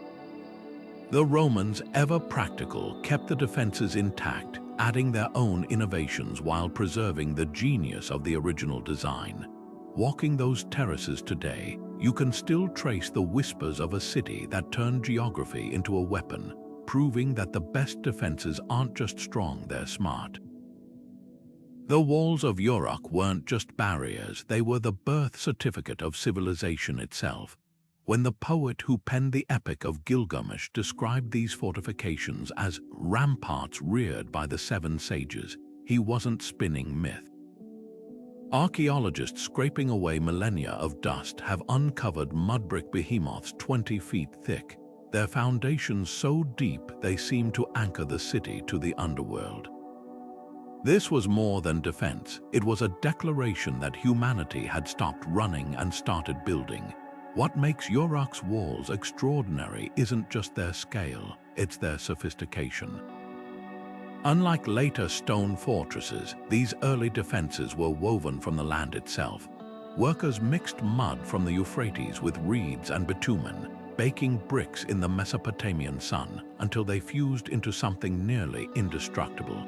The Romans, ever practical, kept the defenses intact, adding their own innovations while preserving the genius of the original design. Walking those terraces today, you can still trace the whispers of a city that turned geography into a weapon, proving that the best defenses aren't just strong, they're smart. The walls of Uruk weren't just barriers, they were the birth certificate of civilization itself. When the poet who penned the Epic of Gilgamesh described these fortifications as ramparts reared by the seven sages, he wasn't spinning myth. Archaeologists scraping away millennia of dust have uncovered mud-brick behemoths 20 feet thick, their foundations so deep they seem to anchor the city to the underworld. This was more than defense, it was a declaration that humanity had stopped running and started building. What makes Uruk's walls extraordinary isn't just their scale, it's their sophistication. Unlike later stone fortresses, these early defenses were woven from the land itself. Workers mixed mud from the Euphrates with reeds and bitumen, baking bricks in the Mesopotamian sun until they fused into something nearly indestructible.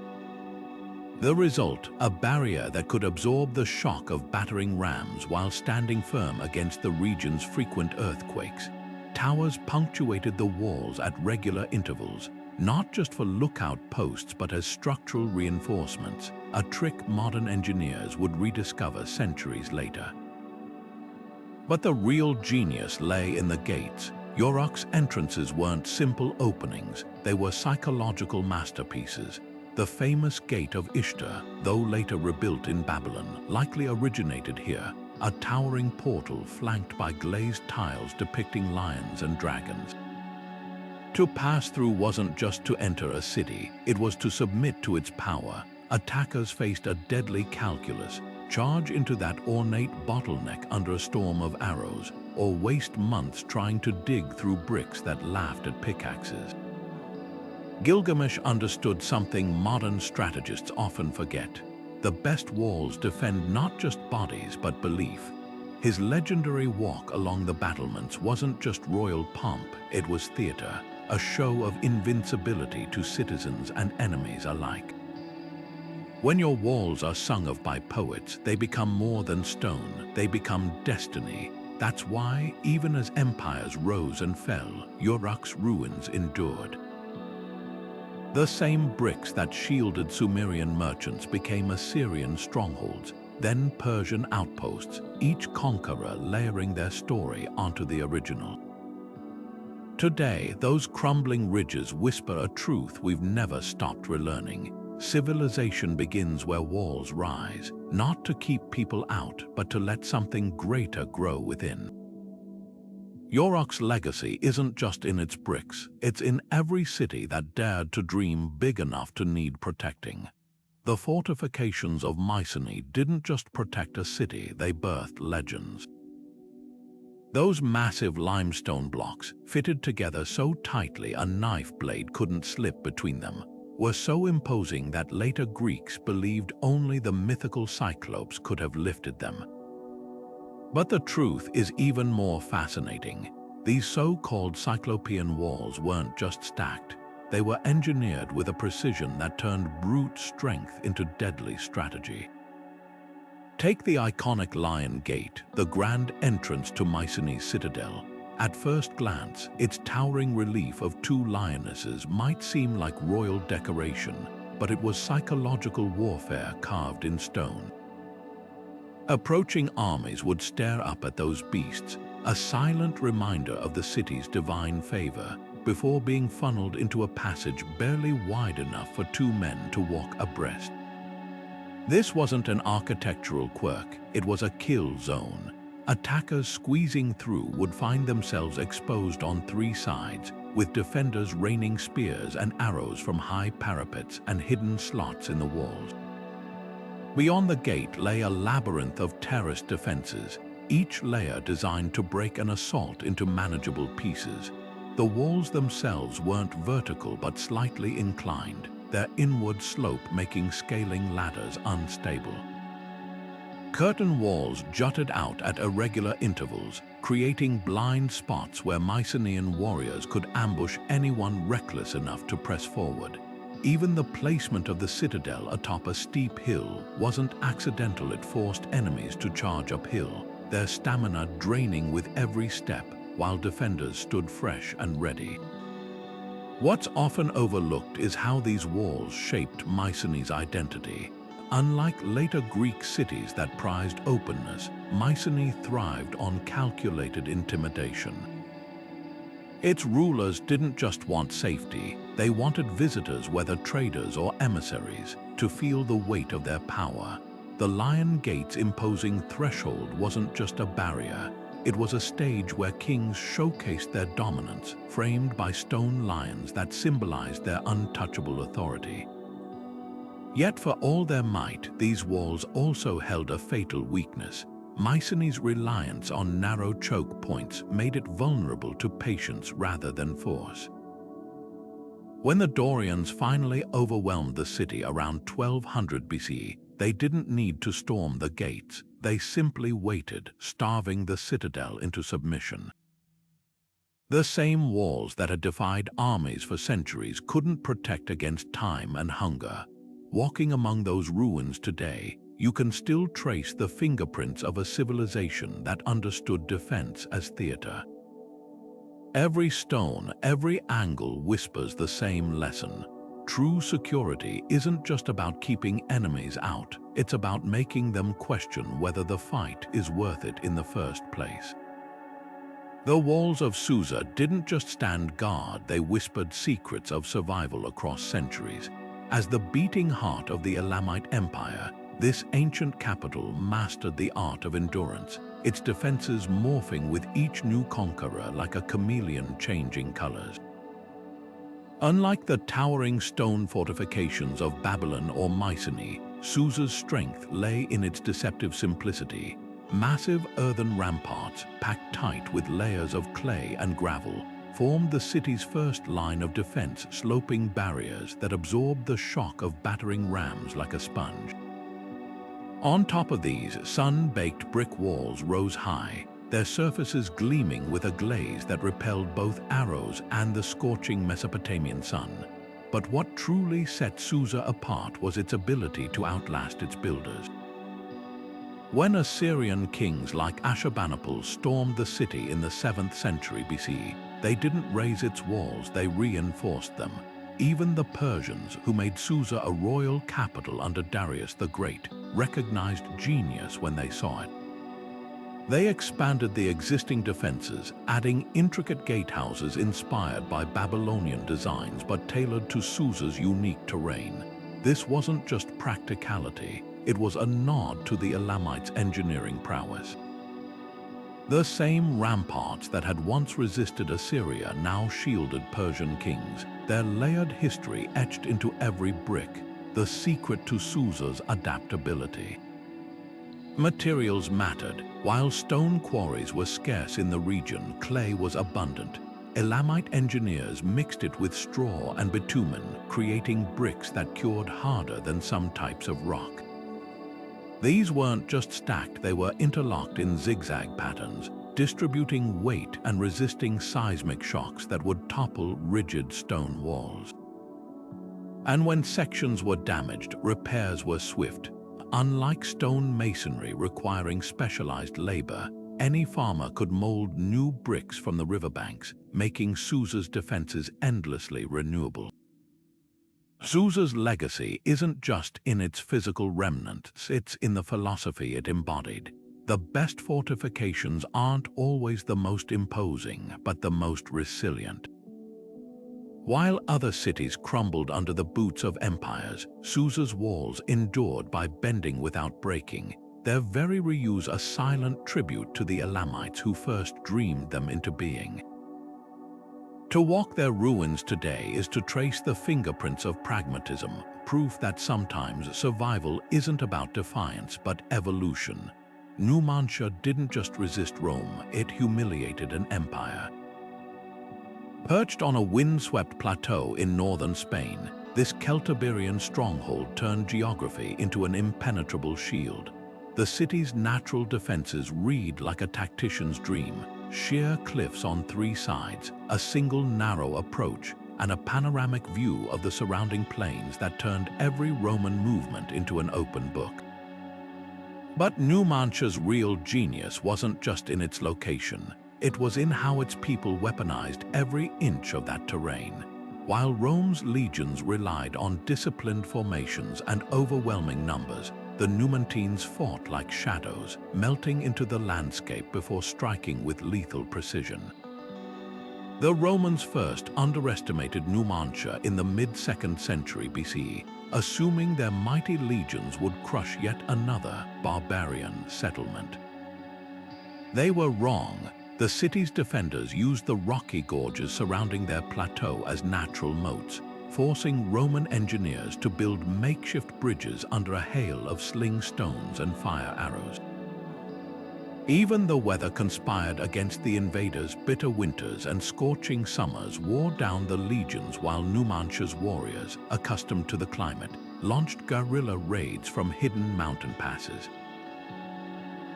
The result, a barrier that could absorb the shock of battering rams while standing firm against the region's frequent earthquakes. Towers punctuated the walls at regular intervals, not just for lookout posts but as structural reinforcements, a trick modern engineers would rediscover centuries later. But the real genius lay in the gates. Uruk's entrances weren't simple openings, they were psychological masterpieces. The famous Gate of Ishtar, though later rebuilt in Babylon, likely originated here, a towering portal flanked by glazed tiles depicting lions and dragons. To pass through wasn't just to enter a city, it was to submit to its power. Attackers faced a deadly calculus: charge into that ornate bottleneck under a storm of arrows, or waste months trying to dig through bricks that laughed at pickaxes. Gilgamesh understood something modern strategists often forget. The best walls defend not just bodies but belief. His legendary walk along the battlements wasn't just royal pomp, it was theater, a show of invincibility to citizens and enemies alike. When your walls are sung of by poets, they become more than stone, they become destiny. That's why, even as empires rose and fell, Uruk's ruins endured. The same bricks that shielded Sumerian merchants became Assyrian strongholds, then Persian outposts, each conqueror layering their story onto the original. Today, those crumbling ridges whisper a truth we've never stopped relearning. Civilization begins where walls rise, not to keep people out, but to let something greater grow within. Uruk's legacy isn't just in its bricks, it's in every city that dared to dream big enough to need protecting. The fortifications of Mycenae didn't just protect a city, they birthed legends. Those massive limestone blocks, fitted together so tightly a knife blade couldn't slip between them, were so imposing that later Greeks believed only the mythical Cyclopes could have lifted them. But the truth is even more fascinating. These so-called Cyclopean walls weren't just stacked, they were engineered with a precision that turned brute strength into deadly strategy. Take the iconic Lion Gate, the grand entrance to Mycenae's citadel. At first glance, its towering relief of two lionesses might seem like royal decoration, but it was psychological warfare carved in stone. Approaching armies would stare up at those beasts, a silent reminder of the city's divine favor. before being funneled into a passage barely wide enough for two men to walk abreast. This wasn't an architectural quirk, it was a kill zone. Attackers squeezing through would find themselves exposed on three sides, with defenders raining spears and arrows from high parapets and hidden slots in the walls. Beyond the gate lay a labyrinth of terraced defenses, each layer designed to break an assault into manageable pieces. The walls themselves weren't vertical but slightly inclined, their inward slope making scaling ladders unstable. Curtain walls jutted out at irregular intervals, creating blind spots where Mycenaean warriors could ambush anyone reckless enough to press forward. Even the placement of the citadel atop a steep hill wasn't accidental. It forced enemies to charge uphill, their stamina draining with every step, while defenders stood fresh and ready. What's often overlooked is how these walls shaped Mycenae's identity. Unlike later Greek cities that prized openness, Mycenae thrived on calculated intimidation. Its rulers didn't just want safety, they wanted visitors, whether traders or emissaries, to feel the weight of their power. The Lion Gate's imposing threshold wasn't just a barrier, it was a stage where kings showcased their dominance, framed by stone lions that symbolized their untouchable authority. Yet for all their might, these walls also held a fatal weakness. Mycenae's reliance on narrow choke points made it vulnerable to patience rather than force. When the Dorians finally overwhelmed the city around 1200 BC, they didn't need to storm the gates. They simply waited, starving the citadel into submission. The same walls that had defied armies for centuries couldn't protect against time and hunger. Walking among those ruins today, you can still trace the fingerprints of a civilization that understood defense as theater. Every stone, every angle whispers the same lesson. True security isn't just about keeping enemies out, it's about making them question whether the fight is worth it in the first place. The walls of Susa didn't just stand guard, they whispered secrets of survival across centuries. As the beating heart of the Elamite Empire, this ancient capital mastered the art of endurance, its defenses morphing with each new conqueror like a chameleon changing colors. Unlike the towering stone fortifications of Babylon or Mycenae, Susa's strength lay in its deceptive simplicity. Massive earthen ramparts, packed tight with layers of clay and gravel, formed the city's first line of defense, sloping barriers that absorbed the shock of battering rams like a sponge. On top of these, sun-baked brick walls rose high, their surfaces gleaming with a glaze that repelled both arrows and the scorching Mesopotamian sun. But what truly set Susa apart was its ability to outlast its builders. When Assyrian kings like Ashurbanipal stormed the city in the 7th century BC, they didn't raise its walls, they reinforced them. Even the Persians, who made Susa a royal capital under Darius the Great, recognized genius when they saw it. They expanded the existing defenses, adding intricate gatehouses inspired by Babylonian designs but tailored to Susa's unique terrain. This wasn't just practicality, it was a nod to the Elamites' engineering prowess. The same ramparts that had once resisted Assyria now shielded Persian kings, their layered history etched into every brick, the secret to Susa's adaptability. Materials mattered. While stone quarries were scarce in the region, clay was abundant. Elamite engineers mixed it with straw and bitumen, creating bricks that cured harder than some types of rock. These weren't just stacked, they were interlocked in zigzag patterns, distributing weight and resisting seismic shocks that would topple rigid stone walls. And when sections were damaged, repairs were swift. Unlike stone masonry requiring specialized labor, any farmer could mold new bricks from the riverbanks, making Susa's defenses endlessly renewable. Susa's legacy isn't just in its physical remnants, it's in the philosophy it embodied. The best fortifications aren't always the most imposing, but the most resilient. While other cities crumbled under the boots of empires, Susa's walls endured by bending without breaking, their very reuse a silent tribute to the Elamites who first dreamed them into being. To walk their ruins today is to trace the fingerprints of pragmatism, proof that sometimes survival isn't about defiance but evolution. Numantia didn't just resist Rome, it humiliated an empire. Perched on a windswept plateau in northern Spain, this Celtiberian stronghold turned geography into an impenetrable shield. The city's natural defenses read like a tactician's dream: sheer cliffs on three sides, a single narrow approach, and a panoramic view of the surrounding plains that turned every Roman movement into an open book. But Numantia's real genius wasn't just in its location. It was in how its people weaponized every inch of that terrain. While Rome's legions relied on disciplined formations and overwhelming numbers, the Numantines fought like shadows, melting into the landscape before striking with lethal precision. The Romans first underestimated Numantia in the mid-2nd century BC, assuming their mighty legions would crush yet another barbarian settlement. They were wrong. The city's defenders used the rocky gorges surrounding their plateau as natural moats, forcing Roman engineers to build makeshift bridges under a hail of sling stones and fire arrows. Even the weather conspired against the invaders. Bitter winters and scorching summers wore down the legions, while Numantia's warriors, accustomed to the climate, launched guerrilla raids from hidden mountain passes.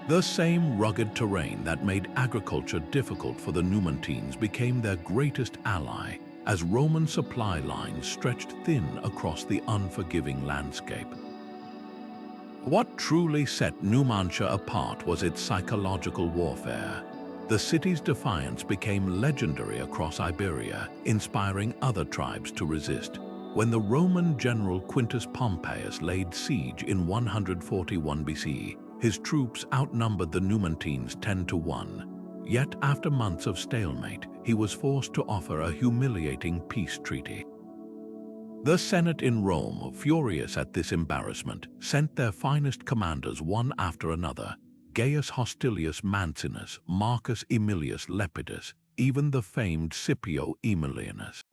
The same rugged terrain that made agriculture difficult for the Numantines became their greatest ally, as Roman supply lines stretched thin across the unforgiving landscape. What truly set Numantia apart was its psychological warfare. The city's defiance became legendary across Iberia, inspiring other tribes to resist. When the Roman general Quintus Pompeius laid siege in 141 BC, his troops outnumbered the Numantines 10-1. Yet after months of stalemate, he was forced to offer a humiliating peace treaty. The Senate in Rome, furious at this embarrassment, sent their finest commanders one after another: Gaius Hostilius Mancinus, Marcus Aemilius Lepidus, even the famed Scipio Aemilianus.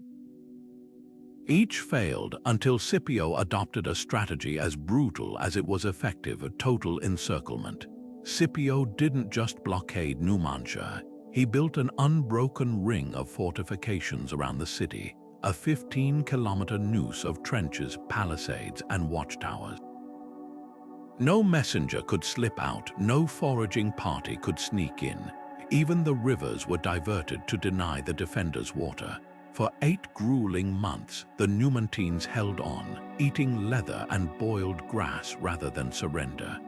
Each failed until Scipio adopted a strategy as brutal as it was effective: a total encirclement. Scipio didn't just blockade Numantia, he built an unbroken ring of fortifications around the city, a 15-kilometer noose of trenches, palisades, and watchtowers. No messenger could slip out, no foraging party could sneak in. Even the rivers were diverted to deny the defenders water. For 8 grueling months, the Numantines held on, eating leather and boiled grass rather than surrender.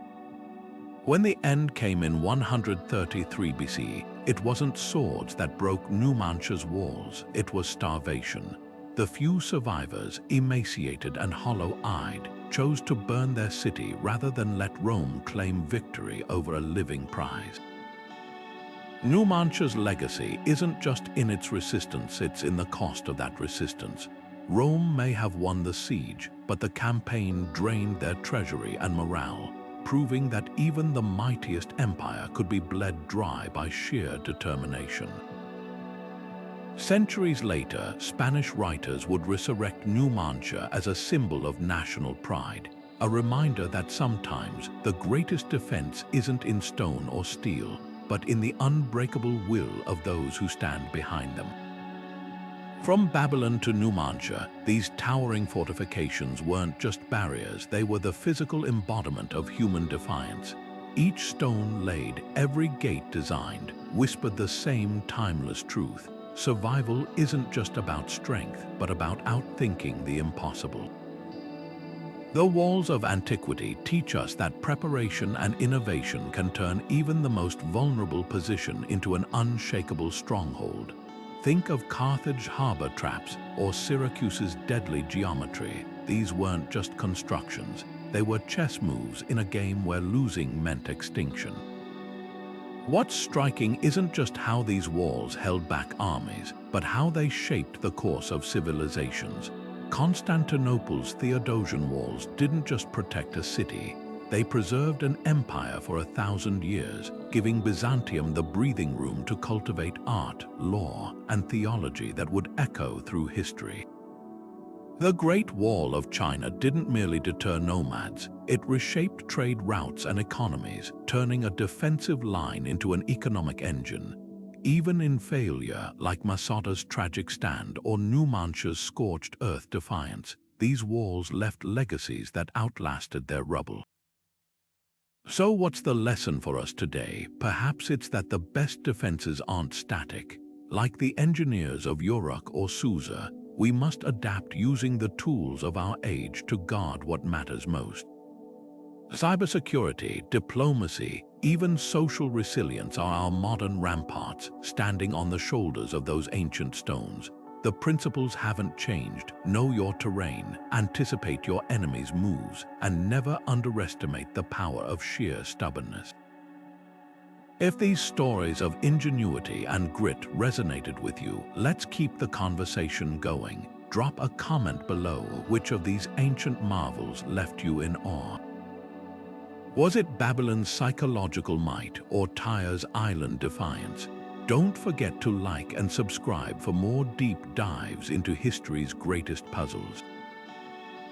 When the end came in 133 BC, it wasn't swords that broke Numantia's walls, it was starvation. The few survivors, emaciated and hollow-eyed, chose to burn their city rather than let Rome claim victory over a living prize. Numantia's legacy isn't just in its resistance, it's in the cost of that resistance. Rome may have won the siege, but the campaign drained their treasury and morale, proving that even the mightiest empire could be bled dry by sheer determination. Centuries later, Spanish writers would resurrect Numantia as a symbol of national pride, a reminder that sometimes the greatest defense isn't in stone or steel, but in the unbreakable will of those who stand behind them. From Babylon to Numantia, these towering fortifications weren't just barriers, they were the physical embodiment of human defiance. Each stone laid, every gate designed, whispered the same timeless truth: survival isn't just about strength, but about outthinking the impossible. The walls of antiquity teach us that preparation and innovation can turn even the most vulnerable position into an unshakable stronghold. Think of Carthage harbor traps or Syracuse's deadly geometry. These weren't just constructions, they were chess moves in a game where losing meant extinction. What's striking isn't just how these walls held back armies, but how they shaped the course of civilizations. Constantinople's Theodosian walls didn't just protect a city, they preserved an empire for 1,000 years, giving Byzantium the breathing room to cultivate art, law, and theology that would echo through history. The Great Wall of China didn't merely deter nomads, it reshaped trade routes and economies, turning a defensive line into an economic engine. Even in failure, like Masada's tragic stand or Numantia's scorched earth defiance, these walls left legacies that outlasted their rubble. So what's the lesson for us today? Perhaps it's that the best defenses aren't static. Like the engineers of Uruk or Susa, we must adapt using the tools of our age to guard what matters most. Cybersecurity, diplomacy, even social resilience are our modern ramparts, standing on the shoulders of those ancient stones. The principles haven't changed. Know your terrain, anticipate your enemy's moves, and never underestimate the power of sheer stubbornness. If these stories of ingenuity and grit resonated with you, let's keep the conversation going. Drop a comment below which of these ancient marvels left you in awe. Was it Babylon's psychological might or Tyre's island defiance? Don't forget to like and subscribe for more deep dives into history's greatest puzzles.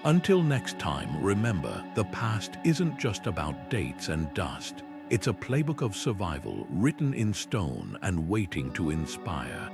Until next time, remember, the past isn't just about dates and dust. It's a playbook of survival written in stone and waiting to inspire.